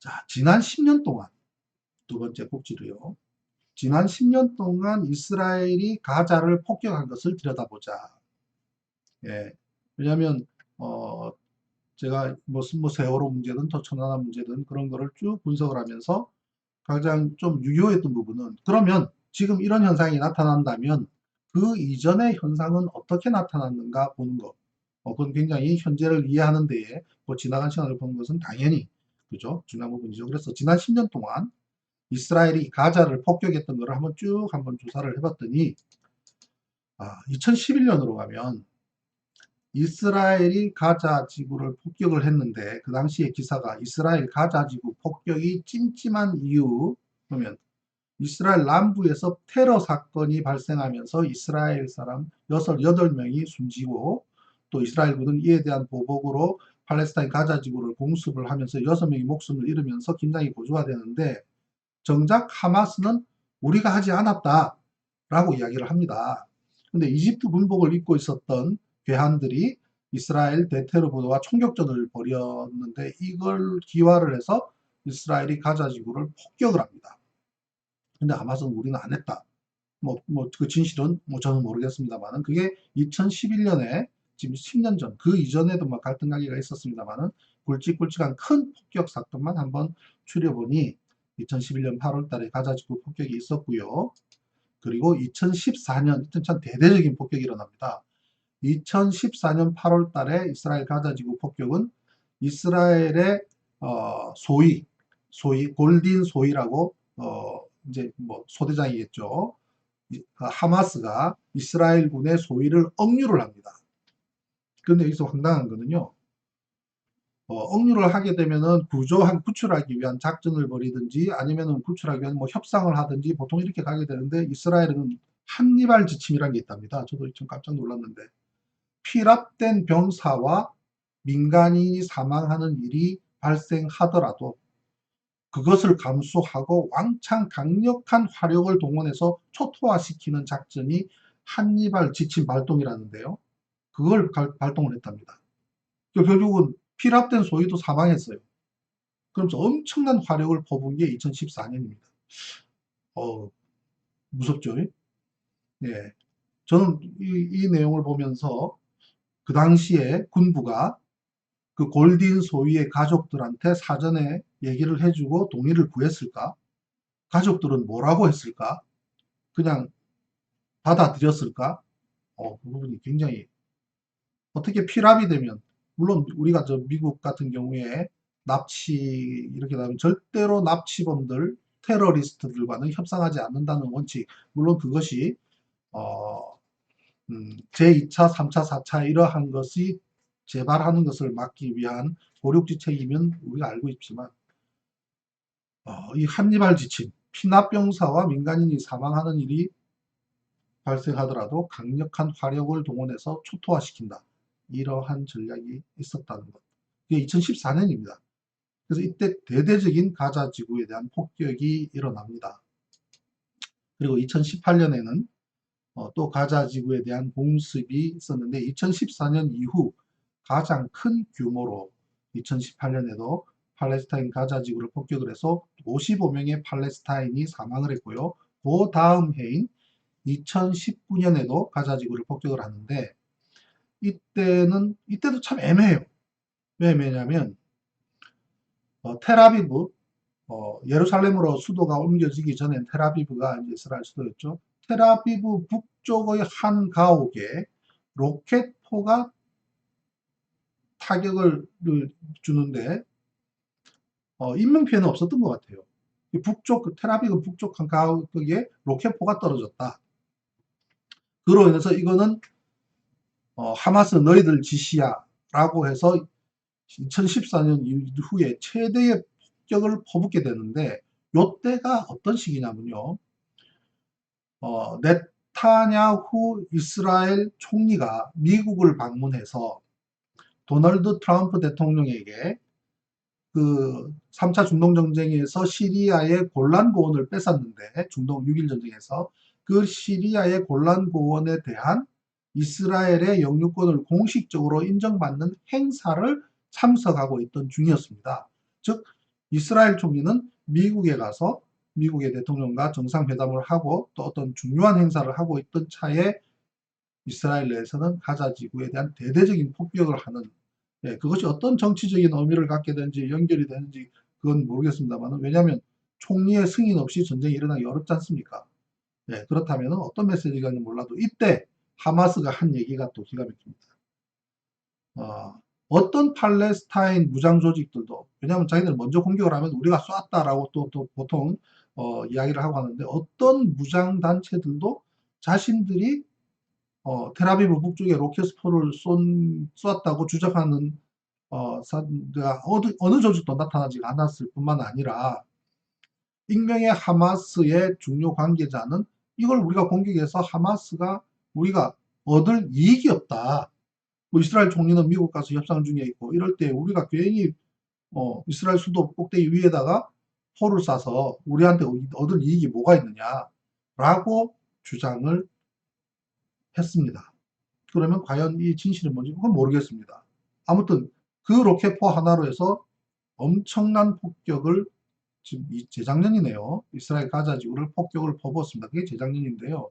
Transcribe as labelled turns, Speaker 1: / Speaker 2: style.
Speaker 1: 자, 지난 10년 동안, 두 번째 꼭지로요. 지난 10년 동안 이스라엘이 가자를 폭격한 것을 들여다보자. 예. 왜냐하면 제가 뭐 세월호 문제든 토천하나 문제든 그런 거를 쭉 분석을 하면서 가장 좀 유효했던 부분은, 그러면 지금 이런 현상이 나타난다면 그 이전의 현상은 어떻게 나타났는가 보는 것. 그건 굉장히 현재를 이해하는 데에 지나간 시간을 보는 것은 당연히 그죠? 중요한 부분이죠. 그래서 지난 10년 동안 이스라엘이 가자를 폭격했던 것을 한번 조사를 해봤더니, 2011년으로 가면 이스라엘이 가자 지구를 폭격을 했는데, 그 당시에 기사가 이스라엘 가자 지구 폭격이 찜찜한 이유, 그러면 이스라엘 남부에서 테러 사건이 발생하면서 이스라엘 사람 8명이 숨지고, 또 이스라엘군은 이에 대한 보복으로 팔레스타인 가자 지구를 공습을 하면서 6명이 목숨을 잃으면서 긴장이 고조화되는데, 정작 하마스는 우리가 하지 않았다 라고 이야기를 합니다. 근데 이집트 군복을 입고 있었던 괴한들이 이스라엘 대테러 부대와 총격전을 벌였는데, 이걸 기화를 해서 이스라엘이 가자 지구를 폭격을 합니다. 근데 하마스는 우리는 안 했다. 그 진실은 저는 모르겠습니다만은, 그게 2011년에 지금 10년 전, 그 이전에도 갈등 관계가 있었습니다만은, 굵직굵직한 큰 폭격 사건만 한번 추려보니 2011년 8월 달에 가자지구 폭격이 있었고요. 그리고 2014년, 참 대대적인 폭격이 일어납니다. 2014년 8월 달에 이스라엘 가자지구 폭격은 이스라엘의 소위 골딘 소위라고, 이제 소대장이겠죠. 하마스가 이스라엘군의 소위를 억류를 합니다. 그런데 여기서 황당한 거는요, 억류를 하게 되면은 구출하기 위한 작전을 벌이든지 아니면은 구출하기 위한 협상을 하든지 보통 이렇게 가게 되는데, 이스라엘은 한니발 지침이라는 게 있답니다. 저도 좀 깜짝 놀랐는데, 피랍된 병사와 민간인이 사망하는 일이 발생하더라도 그것을 감수하고 왕창 강력한 화력을 동원해서 초토화시키는 작전이 한니발 지침 발동이라는데요. 그걸 발동을 했답니다. 결국은 피랍된 소위도 사망했어요. 그러면서 엄청난 화력을 퍼부은 게 2014년입니다. 무섭죠? 예. 저는 이 내용을 보면서 그 당시에 군부가 그 골딘 소위의 가족들한테 사전에 얘기를 해주고 동의를 구했을까? 가족들은 뭐라고 했을까? 그냥 받아들였을까? 그 부분이 굉장히, 어떻게 피랍이 되면, 물론 우리가 미국 같은 경우에 납치 이렇게 나면 절대로 납치범들, 테러리스트들과는 협상하지 않는다는 원칙, 물론 그것이 제2차, 3차, 4차 이러한 것이 재발하는 것을 막기 위한 고륙지책이면 우리가 알고 있지만, 이 한니발 지침, 피납병사와 민간인이 사망하는 일이 발생하더라도 강력한 화력을 동원해서 초토화시킨다. 이러한 전략이 있었다는 것. 이게 2014년입니다. 그래서 이때 대대적인 가자 지구에 대한 폭격이 일어납니다. 그리고 2018년에는 또 가자 지구에 대한 공습이 있었는데, 2014년 이후 가장 큰 규모로 2018년에도 팔레스타인 가자 지구를 폭격을 해서 55명의 팔레스타인이 사망을 했고요. 그 다음 해인 2019년에도 가자 지구를 폭격을 하는데, 이때도 참 애매해요. 왜 애매냐면, 텔아비브, 예루살렘으로 수도가 옮겨지기 전엔 텔아비브가 이제 이스라엘 수도였죠. 텔아비브 북쪽의 한 가옥에 로켓포가 타격을 주는데, 인명피해는 없었던 것 같아요. 텔아비브 북쪽 한 가옥에 로켓포가 떨어졌다. 그로 인해서 이거는 하마스 너희들 짓이야 라고 해서 2014년 이후에 최대의 폭격을 퍼붓게 되는데, 요때가 어떤 시기냐면요, 네타냐후 이스라엘 총리가 미국을 방문해서 도널드 트럼프 대통령에게 그 3차 중동전쟁에서 시리아의 골란고원을 뺏었는데, 중동 6.1 전쟁에서 그 시리아의 골란고원에 대한 이스라엘의 영유권을 공식적으로 인정받는 행사를 참석하고 있던 중이었습니다. 즉 이스라엘 총리는 미국에 가서 미국의 대통령과 정상회담을 하고 또 어떤 중요한 행사를 하고 있던 차에 이스라엘 내에서는 가자 지구에 대한 대대적인 폭격을 하는, 그것이 어떤 정치적인 의미를 갖게 되는지 연결이 되는지 그건 모르겠습니다만, 왜냐하면 총리의 승인 없이 전쟁이 일어나기 어렵지 않습니까? 그렇다면 어떤 메시지가 있는지 몰라도 이때 하마스가 한 얘기가 또 기가 막힙니다. 어떤 팔레스타인 무장 조직들도, 왜냐하면 자기들 먼저 공격을 하면 우리가 쐈다라고 또 보통 이야기를 하고 하는데, 어떤 무장 단체들도 자신들이 텔아비브 북쪽에 로켓스포를 쐈다고 주장하는 사람들가 어느 조직도 나타나지 않았을 뿐만 아니라, 익명의 하마스의 중요 관계자는 이걸 우리가 공격해서 하마스가 우리가 얻을 이익이 없다. 뭐 이스라엘 총리는 미국 가서 협상 중에 있고 이럴 때 우리가 괜히 이스라엘 수도 꼭대기 위에다가 포를 쏴서 우리한테 얻을 이익이 뭐가 있느냐라고 주장을 했습니다. 그러면 과연 이 진실은 뭔지 그건 모르겠습니다. 아무튼 그 로켓포 하나로 해서 엄청난 폭격을, 지금 재작년이네요. 이스라엘 가자 지구를 폭격을 퍼부었습니다. 그게 재작년인데요.